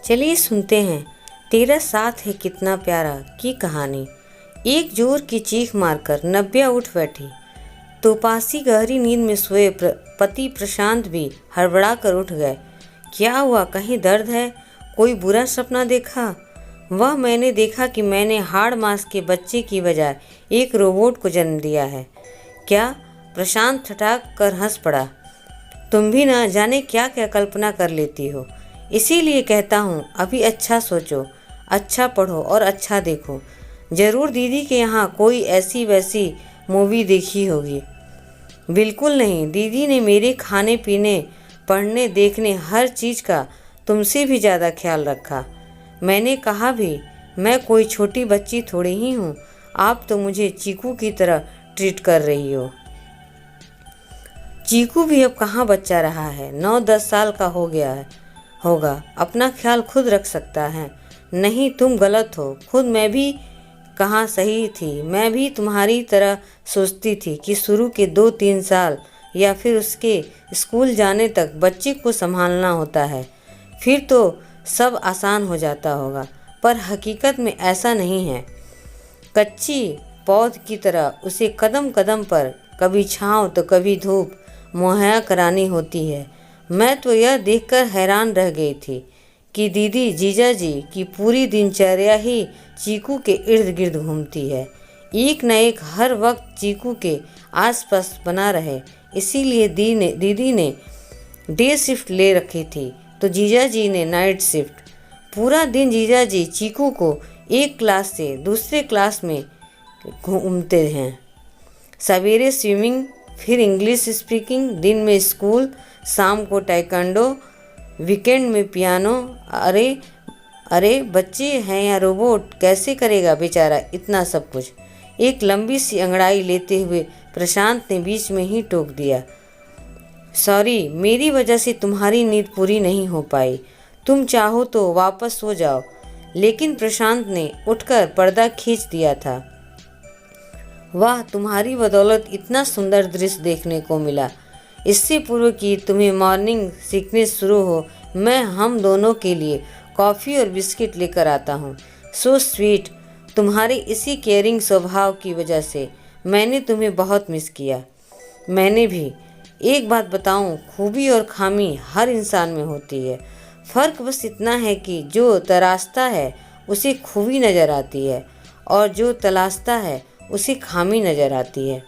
चलिए सुनते हैं तेरा साथ है कितना प्यारा की कहानी। एक जोर की चीख मारकर नव्या उठ बैठी तो पासी गहरी नींद में सोए पति प्रशांत भी हड़बड़ा कर उठ गए। क्या हुआ? कहीं दर्द है? कोई बुरा सपना देखा? वह मैंने देखा कि मैंने हाड़ मांस के बच्चे की बजाय एक रोबोट को जन्म दिया है। क्या? प्रशांत ठठाक कर हंस पड़ा। तुम भी ना जाने क्या क्या कल्पना कर लेती हो। इसीलिए कहता हूँ अभी अच्छा सोचो, अच्छा पढ़ो और अच्छा देखो। ज़रूर दीदी के यहाँ कोई ऐसी वैसी मूवी देखी होगी। बिल्कुल नहीं, दीदी ने मेरे खाने पीने, पढ़ने, देखने हर चीज़ का तुमसे भी ज़्यादा ख्याल रखा। मैंने कहा भी, मैं कोई छोटी बच्ची थोड़ी ही हूँ। आप तो मुझे चीकू की तरह ट्रीट कर रही हो। चीकू भी अब कहाँ बच्चा रहा है, 9-10 साल का हो गया होगा। अपना ख्याल खुद रख सकता है। नहीं, तुम गलत हो। खुद मैं भी कहाँ सही थी। मैं भी तुम्हारी तरह सोचती थी कि शुरू के 2-3 साल या फिर उसके स्कूल जाने तक बच्चे को संभालना होता है, फिर तो सब आसान हो जाता होगा। पर हकीकत में ऐसा नहीं है। कच्ची पौध की तरह उसे कदम कदम पर कभी छाँव तो कभी धूप मुहैया करानी होती है। मैं तो यह देखकर हैरान रह गई थी कि दीदी जीजाजी की पूरी दिनचर्या ही चीकू के इर्द गिर्द घूमती है। एक न एक हर वक्त चीकू के आसपास बना रहे। इसीलिए दीदी ने डे शिफ्ट ले रखी थी तो जीजाजी ने नाइट शिफ्ट। पूरा दिन जीजाजी चीकू को एक क्लास से दूसरे क्लास में घूमते हैं। सवेरे स्विमिंग, फिर इंग्लिश स्पीकिंग, दिन में स्कूल, शाम को टाइकोंडो, वीकेंड में पियानो। अरे अरे, बच्चे हैं या रोबोट, कैसे करेगा बेचारा इतना सब कुछ। एक लंबी सी अंगड़ाई लेते हुए प्रशांत ने बीच में ही टोक दिया। सॉरी, मेरी वजह से तुम्हारी नींद पूरी नहीं हो पाई। तुम चाहो तो वापस सो जाओ। लेकिन प्रशांत ने उठकर पर्दा खींच दिया था। वाह, तुम्हारी बदौलत इतना सुंदर दृश्य देखने को मिला। इससे पूर्व कि तुम्हें मॉर्निंग सिकनेस शुरू हो, मैं हम दोनों के लिए कॉफ़ी और बिस्किट लेकर आता हूँ। So sweet. तुम्हारे इसी केयरिंग स्वभाव की वजह से मैंने तुम्हें बहुत मिस किया। मैंने भी। एक बात बताऊँ, खूबी और खामी हर इंसान में होती है। फ़र्क बस इतना है कि जो तराशता है उसे खूबी नज़र आती है और जो तलाशता है उसे खामी नज़र आती है।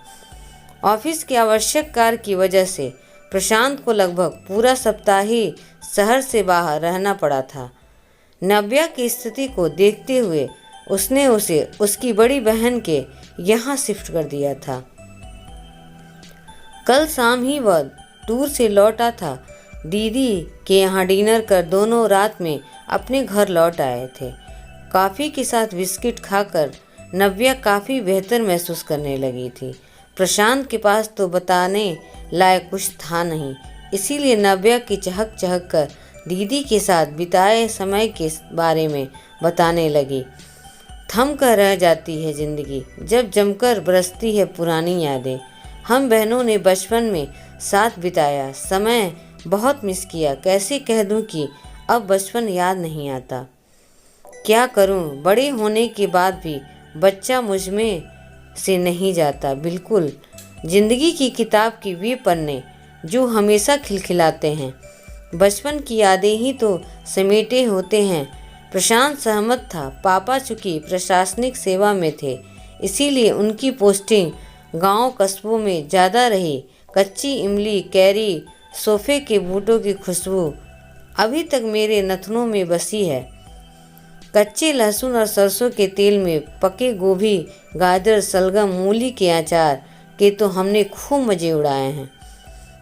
ऑफिस के आवश्यक कार्य की वजह से प्रशांत को लगभग पूरा सप्ताह ही शहर से बाहर रहना पड़ा था। नव्या की स्थिति को देखते हुए उसने उसे उसकी बड़ी बहन के यहाँ शिफ्ट कर दिया था। कल शाम ही वह टूर से लौटा था। दीदी के यहाँ डिनर कर दोनों रात में अपने घर लौट आए थे। कॉफ़ी के साथ बिस्किट खाकर नव्या काफ़ी बेहतर महसूस करने लगी थी। प्रशांत के पास तो बताने लायक कुछ था नहीं। इसीलिए नव्या की चहक चहक कर दीदी के साथ बिताए समय के बारे में बताने लगी। थम कर रह जाती है ज़िंदगी जब जमकर बरसती है पुरानी यादें। हम बहनों ने बचपन में साथ बिताया समय बहुत मिस किया। कैसे कह दूं कि अब बचपन याद नहीं आता। क्या करूं, बड़े होने के बाद भी बच्चा मुझ में से नहीं जाता। बिल्कुल, ज़िंदगी की किताब के वे पन्ने जो हमेशा खिलखिलाते हैं, बचपन की यादें ही तो समेटे होते हैं। प्रशांत सहमत था। पापा चूँकि प्रशासनिक सेवा में थे, इसीलिए उनकी पोस्टिंग गांव कस्बों में ज़्यादा रही। कच्ची इमली, कैरी, सोफे के बूटों की खुशबू अभी तक मेरे नथनों में बसी है। कच्चे लहसुन और सरसों के तेल में पके गोभी, गाजर, शलगम, मूली के अचार के तो हमने खूब मज़े उड़ाए हैं।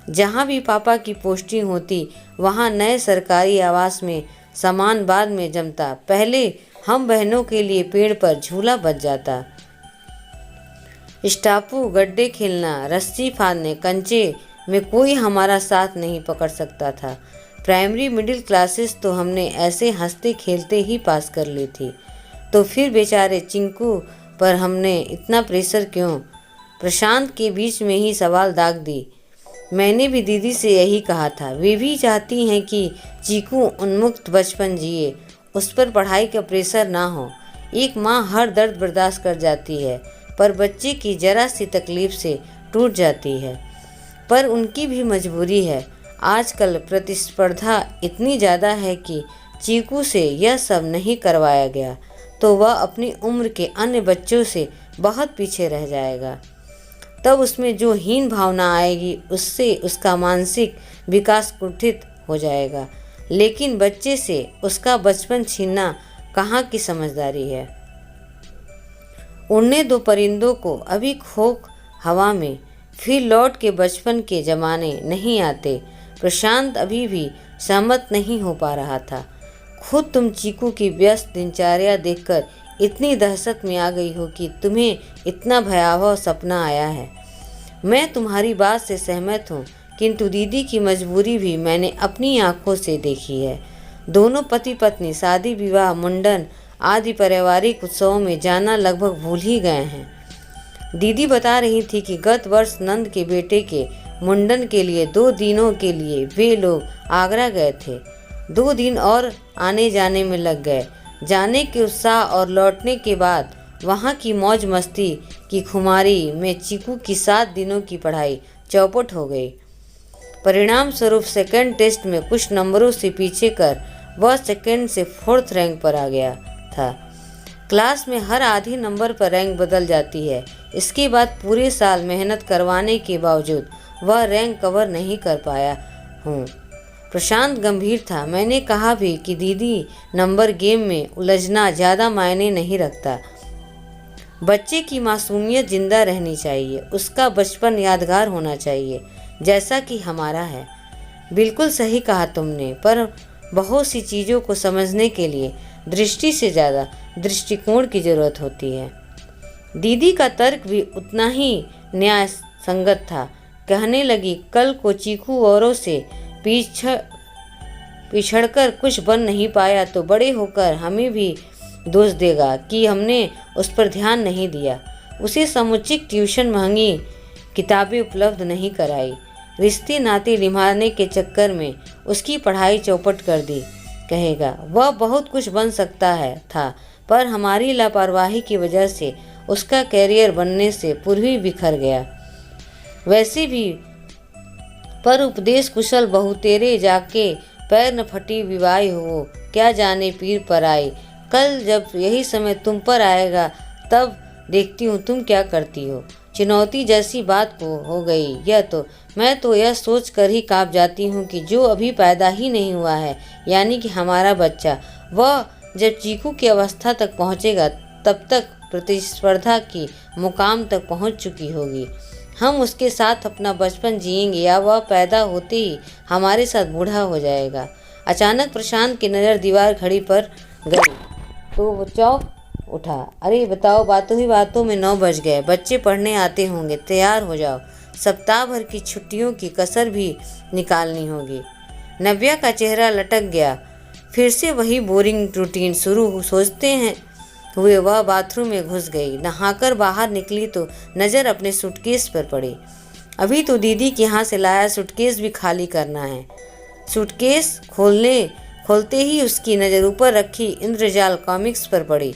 जहाँ भी पापा की पोस्टिंग होती वहाँ नए सरकारी आवास में सामान बाद में जमता। पहले हम बहनों के लिए पेड़ पर झूला बच जाता। स्टापू, गड्ढे खेलना, रस्सी फाड़ने, कंचे में कोई हमारा साथ नहीं पकड़ सकता था। प्राइमरी मिडिल क्लासेस तो हमने ऐसे हंसते खेलते ही पास कर ली थी। तो फिर बेचारे चिंकू पर हमने इतना प्रेशर क्यों? प्रशांत के बीच में ही सवाल दाग दी। मैंने भी दीदी से यही कहा था। वे भी चाहती हैं कि चीकू उन्मुक्त बचपन जिए, उस पर पढ़ाई का प्रेशर ना हो। एक माँ हर दर्द बर्दाश्त कर जाती है, पर बच्चे की जरा सी तकलीफ से टूट जाती है। पर उनकी भी मजबूरी है। आजकल प्रतिस्पर्धा इतनी ज़्यादा है कि चीकू से यह सब नहीं करवाया गया तो वह अपनी उम्र के अन्य बच्चों से बहुत पीछे रह जाएगा। तब उसमें जो हीन भावना आएगी, उससे उसका मानसिक विकास कुंठित हो जाएगा। लेकिन बच्चे से उसका बचपन छीनना कहाँ की समझदारी है। उड़ने दो परिंदों को अभी खोख हवा में, फिर लौट के बचपन के ज़माने नहीं आते। प्रशांत अभी भी सहमत नहीं हो पा रहा था। खुद तुम चीकू की व्यस्त दिनचर्या देखकर इतनी दहशत में आ गई हो कि तुम्हें इतना भयावह सपना आया है। मैं तुम्हारी बात से सहमत हूँ, किंतु दीदी की मजबूरी भी मैंने अपनी आंखों से देखी है। दोनों पति पत्नी शादी विवाह मुंडन आदि पारिवारिक उत्सवों में जाना लगभग भूल ही गए हैं। दीदी बता रही थी कि गत वर्ष नंद के बेटे के मुंडन के लिए 2 दिनों के लिए वे लोग आगरा गए थे। 2 दिन और आने जाने में लग गए। जाने के उत्साह और लौटने के बाद वहाँ की मौज मस्ती की खुमारी में चीकू की 7 दिनों की पढ़ाई चौपट हो गई। परिणाम स्वरूप सेकंड टेस्ट में कुछ नंबरों से पीछे कर वह सेकंड से 4th रैंक पर आ गया था। क्लास में हर आधे नंबर पर रैंक बदल जाती है। इसके बाद पूरे साल मेहनत करवाने के बावजूद वह रैंक कवर नहीं कर पाया हूँ। प्रशांत गंभीर था। मैंने कहा भी कि दीदी, नंबर गेम में उलझना ज़्यादा मायने नहीं रखता। बच्चे की मासूमियत जिंदा रहनी चाहिए, उसका बचपन यादगार होना चाहिए, जैसा कि हमारा है। बिल्कुल सही कहा तुमने, पर बहुत सी चीज़ों को समझने के लिए दृष्टि से ज़्यादा दृष्टिकोण की ज़रूरत होती है। दीदी का तर्क भी उतना ही न्याय संगत था। कहने लगी, कल को चीकू औरों से पिछड़कर कुछ बन नहीं पाया तो बड़े होकर हमें भी दोष देगा कि हमने उस पर ध्यान नहीं दिया, उसे समुचित ट्यूशन, महंगी किताबें उपलब्ध नहीं कराई, रिश्ते नाते निभाने के चक्कर में उसकी पढ़ाई चौपट कर दी। कहेगा वह बहुत कुछ बन सकता है था, पर हमारी लापरवाही की वजह से उसका कैरियर बनने से पूर्व ही बिखर गया। वैसे भी पर उपदेश कुशल बहुतेरे जाके पैर न फटी विवाह हो, क्या जाने पीर पर आई। कल जब यही समय तुम पर आएगा तब देखती हूँ तुम क्या करती हो। चुनौती जैसी बात को हो गई यह तो मैं तो यह सोच कर ही काँप जाती हूँ कि जो अभी पैदा ही नहीं हुआ है, यानी कि हमारा बच्चा, वह जब चीकू की अवस्था तक पहुँचेगा तब तक प्रतिस्पर्धा की मुकाम तक पहुँच चुकी होगी। हम उसके साथ अपना बचपन जिएंगे या वह पैदा होते ही हमारे साथ बूढ़ा हो जाएगा। अचानक प्रशांत की नज़र दीवार घड़ी पर गई तो वो चौंक उठा। अरे बताओ, बातों ही बातों में 9 बज गए। बच्चे पढ़ने आते होंगे, तैयार हो जाओ, सप्ताह भर की छुट्टियों की कसर भी निकालनी होगी। नव्या का चेहरा लटक गया। फिर से वही बोरिंग रूटीन शुरू सोचते हैं हुए वह बाथरूम में घुस गई। नहाकर बाहर निकली तो नज़र अपने सूटकेस पर पड़ी। अभी तो दीदी के यहाँ से लाया सूटकेस भी खाली करना है। सूटकेस खोलते ही उसकी नज़र ऊपर रखी इंद्रजाल कॉमिक्स पर पड़ी।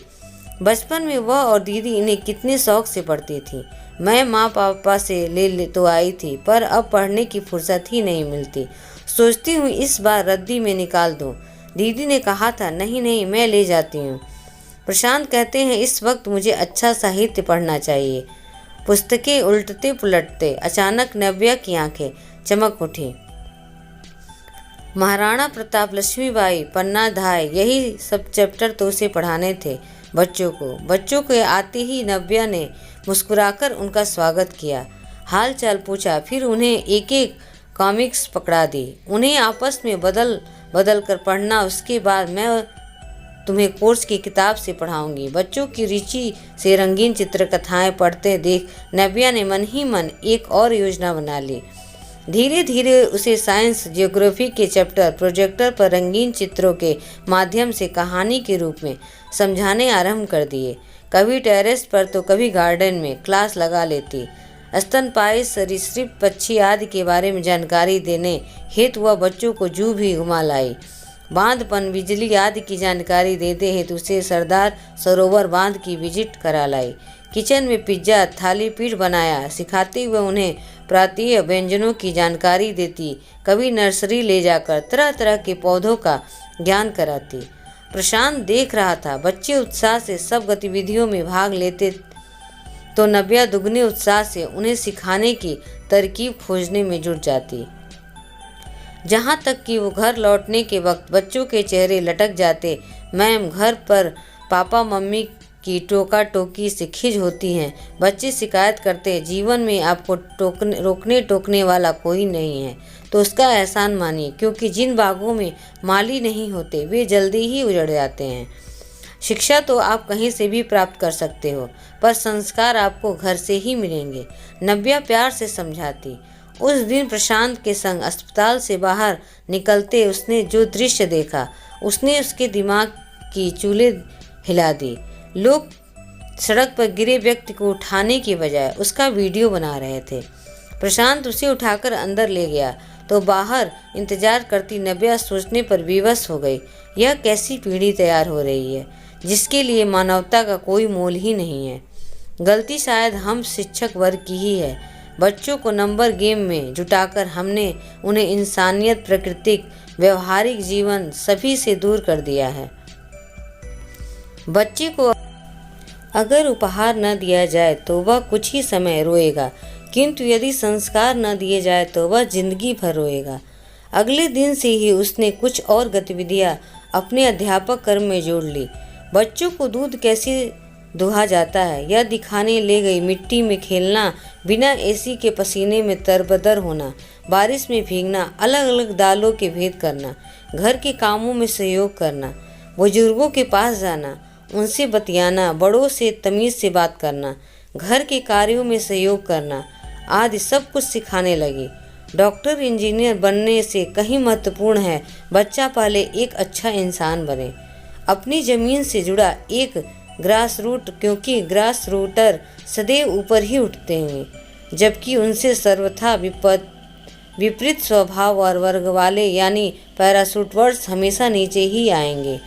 बचपन में वह और दीदी इन्हें कितने शौक से पढ़ती थी। मैं माँ पापा से ले तो आई थी, पर अब पढ़ने की फुर्सत ही नहीं मिलती। सोचती हूँ इस बार रद्दी में निकाल दूँ। दीदी ने कहा था, नहीं नहीं मैं ले जाती हूँ। प्रशांत कहते हैं इस वक्त मुझे अच्छा साहित्य पढ़ना चाहिए। पुस्तकें उल्टते पुलटते अचानक नव्या की आंखें चमक उठी। महाराणा प्रताप, लक्ष्मीबाई, पन्नाधाय, यही सब चैप्टर तो उसे पढ़ाने थे बच्चों के आते ही नव्या ने मुस्कुराकर उनका स्वागत किया, हाल चाल पूछा, फिर उन्हें एक एक कॉमिक्स पकड़ा दी। उन्हें आपस में बदल कर पढ़ना, उसके बाद मैं तुम्हें कोर्स की किताब से पढ़ाऊंगी। बच्चों की रुचि से रंगीन चित्रकथाएं पढ़ते देख नव्या ने मन ही मन एक और योजना बना ली। धीरे धीरे उसे साइंस ज्योग्राफी के चैप्टर प्रोजेक्टर पर रंगीन चित्रों के माध्यम से कहानी के रूप में समझाने आरंभ कर दिए। कभी टेरेस पर तो कभी गार्डन में क्लास लगा लेती। स्तनपायी सरीसृप पक्षी आदि के बारे में जानकारी देने हेतु वह बच्चों को जू भी घुमा लाई। बांधपन, बिजली आदि की जानकारी देते हेतु उसे सरदार सरोवर बांध की विजिट करा लाई। किचन में पिज्जा थाली पीठ बनाया सिखाते हुए उन्हें प्रांतीय व्यंजनों की जानकारी देती। कभी नर्सरी ले जाकर तरह तरह के पौधों का ज्ञान कराती। प्रशांत देख रहा था, बच्चे उत्साह से सब गतिविधियों में भाग लेते तो नव्या दुगने उत्साह से उन्हें सिखाने की तरकीब खोजने में जुट जाती। जहाँ तक कि वो घर लौटने के वक्त बच्चों के चेहरे लटक जाते। मैम, घर पर पापा मम्मी की टोका टोकी से खिज होती हैं। बच्चे शिकायत करते, जीवन में आपको रोकने टोकने वाला कोई नहीं है तो उसका एहसान मानिए, क्योंकि जिन बागों में माली नहीं होते वे जल्दी ही उजड़ जाते हैं। शिक्षा तो आप कहीं से भी प्राप्त कर सकते हो, पर संस्कार आपको घर से ही मिलेंगे, नव्या प्यार से समझाती। उस दिन प्रशांत के संग अस्पताल से बाहर निकलते उसने जो दृश्य देखा उसने उसके दिमाग की चूल्हे हिला दी। लोग सड़क पर गिरे व्यक्ति को उठाने की बजाय उसका वीडियो बना रहे थे। प्रशांत उसे उठाकर अंदर ले गया तो बाहर इंतजार करती नव्या सोचने पर विवश हो गई। यह कैसी पीढ़ी तैयार हो रही है जिसके लिए मानवता का कोई मोल ही नहीं है। गलती शायद हम शिक्षक वर्ग की ही है। बच्चों को नंबर गेम में जुटाकर हमने उन्हें इंसानियत, प्राकृतिक, व्यवहारिक जीवन सभी से दूर कर दिया है। बच्चे को अगर उपहार न दिया जाए तो वह कुछ ही समय रोएगा, किंतु यदि संस्कार न दिए जाए तो वह जिंदगी भर रोएगा। अगले दिन से ही उसने कुछ और गतिविधियां अपने अध्यापक कर्म में जोड़ ली। बच्चों को दूध कैसे दुहा जाता है यह दिखाने ले गई। मिट्टी में खेलना, बिना एसी के पसीने में तरबतर होना, बारिश में भीगना, अलग अलग दालों के भेद करना, घर के कामों में सहयोग करना, बुजुर्गों के पास जाना, उनसे बतियाना, बड़ों से तमीज़ से बात करना, घर के कार्यों में सहयोग करना आदि सब कुछ सिखाने लगी। डॉक्टर, इंजीनियर बनने से कहीं महत्वपूर्ण है बच्चा पहले एक अच्छा इंसान बने। अपनी ज़मीन से जुड़ा एक ग्रास रूट, क्योंकि ग्रास रूटर सदैव ऊपर ही उठते हैं, जबकि उनसे सर्वथा विपरीत स्वभाव और वर्ग वाले यानी पैराशूटवर्स हमेशा नीचे ही आएंगे।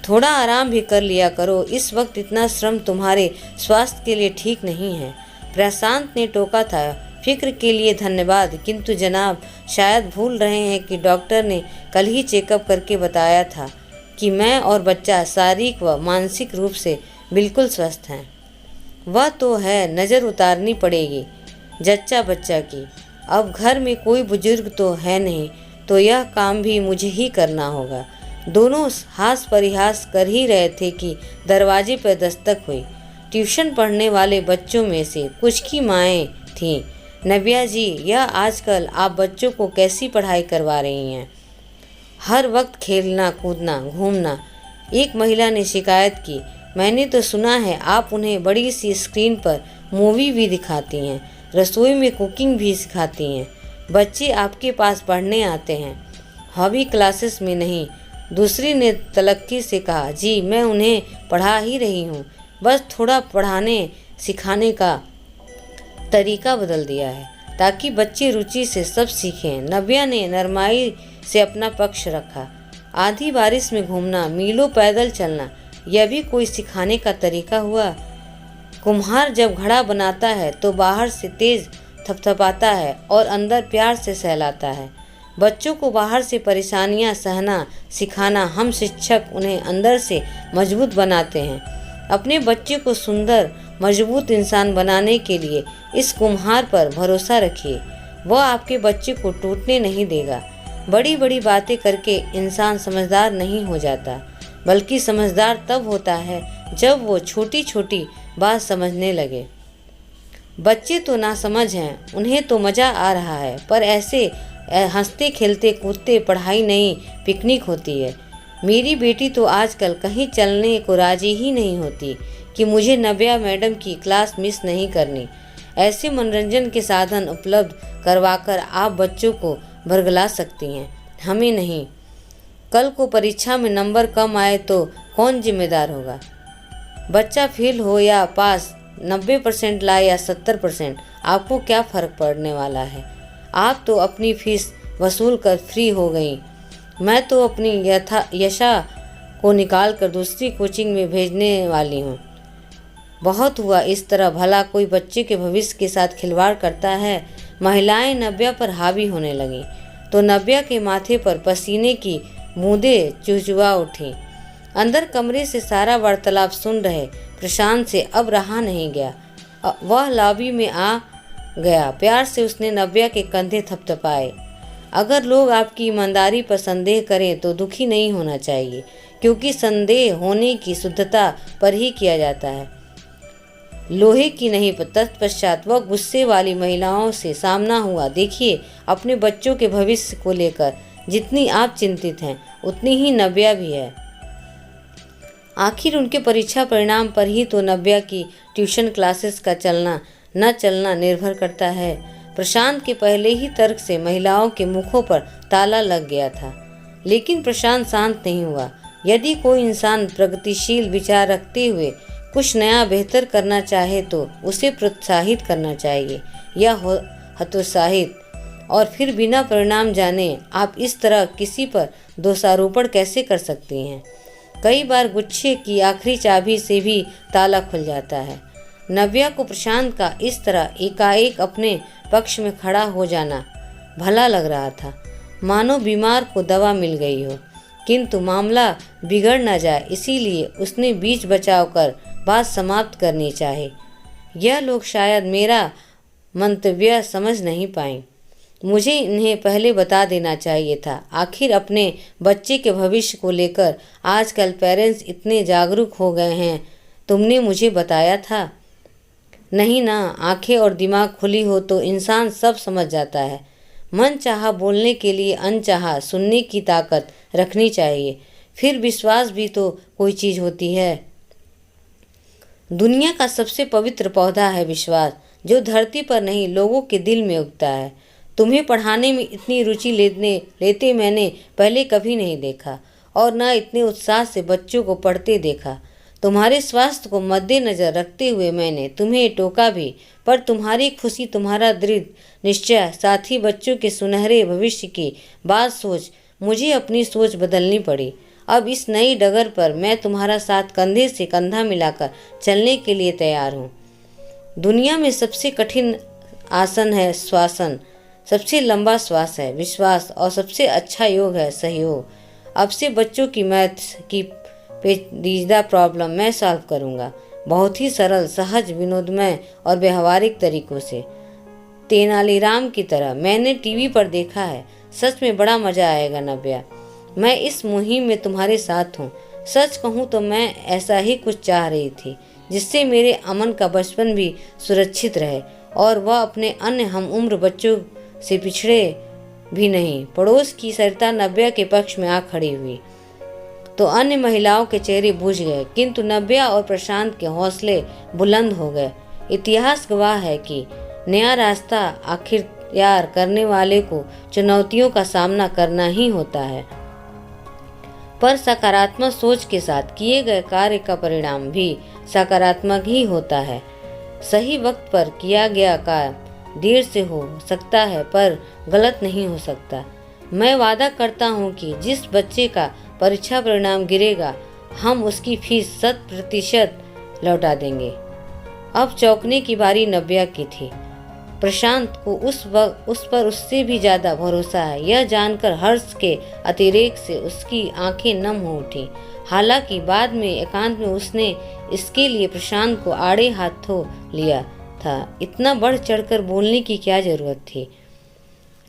थोड़ा आराम भी कर लिया करो, इस वक्त इतना श्रम तुम्हारे स्वास्थ्य के लिए ठीक नहीं है। प्रशांत ने टोका था। फिक्र के लिए धन्यवाद, किंतु जनाब शायद भूल रहे हैं कि डॉक्टर ने कल ही चेकअप करके बताया था कि मैं और बच्चा शारीरिक व मानसिक रूप से बिल्कुल स्वस्थ हैं। वह तो है, नज़र उतारनी पड़ेगी जच्चा बच्चा की। अब घर में कोई बुजुर्ग तो है नहीं, तो यह काम भी मुझे ही करना होगा। दोनों हास परिहास कर ही रहे थे कि दरवाजे पर दस्तक हुई। ट्यूशन पढ़ने वाले बच्चों में से कुछ की माएँ थीं। नव्या जी, यह आजकल आप बच्चों को कैसी पढ़ाई करवा रही हैं? हर वक्त खेलना कूदना घूमना। एक महिला ने शिकायत की, मैंने तो सुना है आप उन्हें बड़ी सी स्क्रीन पर मूवी भी दिखाती हैं, रसोई में कुकिंग भी सिखाती हैं। बच्चे आपके पास पढ़ने आते हैं, हॉबी क्लासेस में नहीं। दूसरी ने तलक्की से कहा, जी मैं उन्हें पढ़ा ही रही हूँ, बस थोड़ा पढ़ाने सिखाने का तरीका बदल दिया है ताकि बच्चे रुचि से सब सीखें। नव्या ने नरमाई से अपना पक्ष रखा। आधी बारिश में घूमना, मीलों पैदल चलना, यह भी कोई सिखाने का तरीका हुआ? कुम्हार जब घड़ा बनाता है तो बाहर से तेज थपथपाता है और अंदर प्यार से सहलाता है। बच्चों को बाहर से परेशानियां सहना सिखाना हम शिक्षक उन्हें अंदर से मजबूत बनाते हैं। अपने बच्चे को सुंदर मजबूत इंसान बनाने के लिए इस कुम्हार पर भरोसा रखिए, वह आपके बच्चे को टूटने नहीं देगा। बड़ी बड़ी बातें करके इंसान समझदार नहीं हो जाता, बल्कि समझदार तब होता है जब वो छोटी छोटी बात समझने लगे। बच्चे तो नासमझ हैं, उन्हें तो मज़ा आ रहा है, पर ऐसे हंसते खेलते कूदते पढ़ाई नहीं पिकनिक होती है। मेरी बेटी तो आजकल कहीं चलने को राजी ही नहीं होती कि मुझे नव्या मैडम की क्लास मिस नहीं करनी। ऐसे मनोरंजन के साधन उपलब्ध करवाकर आप बच्चों को भरगला सकती हैं, हमें नहीं। कल को परीक्षा में नंबर कम आए तो कौन जिम्मेदार होगा? बच्चा फेल हो या पास, 90% लाए या 70%, आपको क्या फ़र्क पड़ने वाला है। आप तो अपनी फीस वसूल कर फ्री हो गई। मैं तो अपनी यशा को निकाल कर दूसरी कोचिंग में भेजने वाली हूँ। बहुत हुआ, इस तरह भला कोई बच्चे के भविष्य के साथ खिलवाड़ करता है। महिलाएं नव्या पर हावी होने लगीं तो नव्या के माथे पर पसीने की बूंदें चुचुआ उठीं। अंदर कमरे से सारा वार्तालाप सुन रहे प्रशांत से अब रहा नहीं गया। वह लॉबी में आ गया। प्यार से उसने नव्या के कंधे थपथपाए। अगर लोग आपकी ईमानदारी पर संदेह करें तो दुखी नहीं होना चाहिए, क्योंकि संदेह होने की शुद्धता पर ही किया जाता है, लोहे की नहीं। तत्पश्चात वह गुस्से वाली महिलाओं से सामना हुआ। देखिए, अपने बच्चों के भविष्य को लेकर जितनी आप चिंतित हैं उतनी ही नव्या भी है। आखिर उनके परीक्षा परिणाम पर ही तो नव्या की ट्यूशन क्लासेस का चलना न चलना निर्भर करता है। प्रशांत के पहले ही तर्क से महिलाओं के मुखों पर ताला लग गया था, लेकिन प्रशांत शांत नहीं हुआ। यदि कोई इंसान प्रगतिशील विचार रखते हुए कुछ नया बेहतर करना चाहे तो उसे प्रोत्साहित करना चाहिए या हतोत्साहित। और फिर बिना परिणाम जाने आप इस तरह किसी पर दोषारोपण कैसे कर सकती हैं। कई बार गुच्छे की आखिरी चाबी से भी ताला खुल जाता है। नव्या को प्रशांत का इस तरह एकाएक अपने पक्ष में खड़ा हो जाना भला लग रहा था, मानो बीमार को दवा मिल गई हो। किंतु मामला बिगड़ न जाए, इसीलिए उसने बीच बचाव कर बात समाप्त करनी चाहे। यह लोग शायद मेरा मंतव्य समझ नहीं पाए। मुझे इन्हें पहले बता देना चाहिए था। आखिर अपने बच्चे के भविष्य को लेकर आजकल पेरेंट्स इतने जागरूक हो गए हैं। तुमने मुझे बताया था नहीं ना। आंखें और दिमाग खुली हो तो इंसान सब समझ जाता है। मन चाहा बोलने के लिए अनचाहा सुनने की ताकत रखनी चाहिए। फिर विश्वास भी तो कोई चीज़ होती है। दुनिया का सबसे पवित्र पौधा है विश्वास, जो धरती पर नहीं लोगों के दिल में उगता है। तुम्हें पढ़ाने में इतनी रुचि लेते मैंने पहले कभी नहीं देखा, और न इतने उत्साह से बच्चों को पढ़ते देखा। तुम्हारे स्वास्थ्य को मद्देनजर रखते हुए मैंने तुम्हें टोका भी, पर तुम्हारी खुशी, तुम्हारा दृढ़ निश्चय, साथ ही बच्चों के सुनहरे भविष्य की बात सोच मुझे अपनी सोच बदलनी पड़ी। अब इस नई डगर पर मैं तुम्हारा साथ कंधे से कंधा मिलाकर चलने के लिए तैयार हूँ। दुनिया में सबसे कठिन आसन है श्वासन, सबसे लंबा श्वास है विश्वास, और सबसे अच्छा योग है सहयोग। अब से बच्चों की मैथ्स की पेचीदा प्रॉब्लम मैं सॉल्व करूँगा, बहुत ही सरल, सहज, विनोदमय और व्यवहारिक तरीकों से, तेनालीराम की तरह। मैंने टीवी पर देखा है। सच में बड़ा मज़ा आएगा नव्या। मैं इस मुहिम में तुम्हारे साथ हूँ। सच कहूँ तो मैं ऐसा ही कुछ चाह रही थी, जिससे मेरे अमन का बचपन भी सुरक्षित रहे और वह अपने अन्य हम उम्र बच्चों से पिछड़े भी नहीं। पड़ोस की सरिता नव्या के पक्ष में आ खड़ी हुई तो अन्य महिलाओं के चेहरे बुझ गए, किंतु नव्या और प्रशांत के हौसले बुलंद हो गए। इतिहास गवाह है कि नया रास्ता अख्तियार करने वाले को चुनौतियों का सामना करना ही होता है, पर सकारात्मक सोच के साथ किए गए कार्य का परिणाम भी सकारात्मक ही होता है। सही वक्त पर किया गया काम देर से हो सकता है पर गलत नहीं हो सकता। मैं वादा करता हूँ कि जिस बच्चे का परीक्षा परिणाम गिरेगा हम उसकी फीस 100% लौटा देंगे। अब चौंकने की बारी नव्या की थी। प्रशांत को उस पर उससे भी ज़्यादा भरोसा है, यह जानकर हर्ष के अतिरेक से उसकी आंखें नम हो उठी। हालांकि बाद में एकांत में उसने इसके लिए प्रशांत को आड़े हाथों लिया था। इतना बढ़ चढ़कर बोलने की क्या ज़रूरत थी।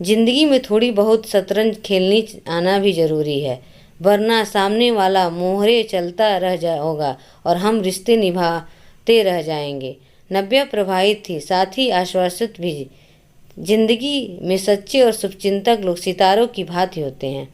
जिंदगी में थोड़ी बहुत शतरंज खेलनी आना भी ज़रूरी है, वरना सामने वाला मोहरे चलता होगा और हम रिश्ते निभाते रह जाएंगे। नव्या प्रभावित थी, साथ ही आश्वासित भी। जिंदगी में सच्चे और शुभचिंतक लोग सितारों की भांति होते हैं।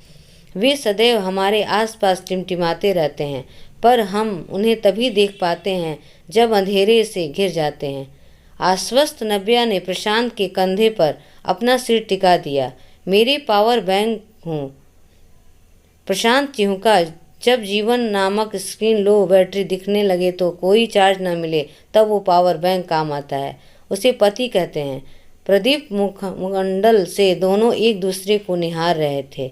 वे सदैव हमारे आसपास टिमटिमाते रहते हैं, पर हम उन्हें तभी देख पाते हैं जब अंधेरे से घिर जाते हैं। आश्वस्त नव्या ने प्रशांत के कंधे पर अपना सिर टिका दिया। मेरे पावर बैंक हूँ। प्रशांत चिहुका, जब जीवन नामक स्क्रीन लो बैटरी दिखने लगे तो कोई चार्ज न मिले तब वो पावर बैंक काम आता है। उसे पति कहते हैं। प्रदीप मुखमंडल से दोनों एक दूसरे को निहार रहे थे।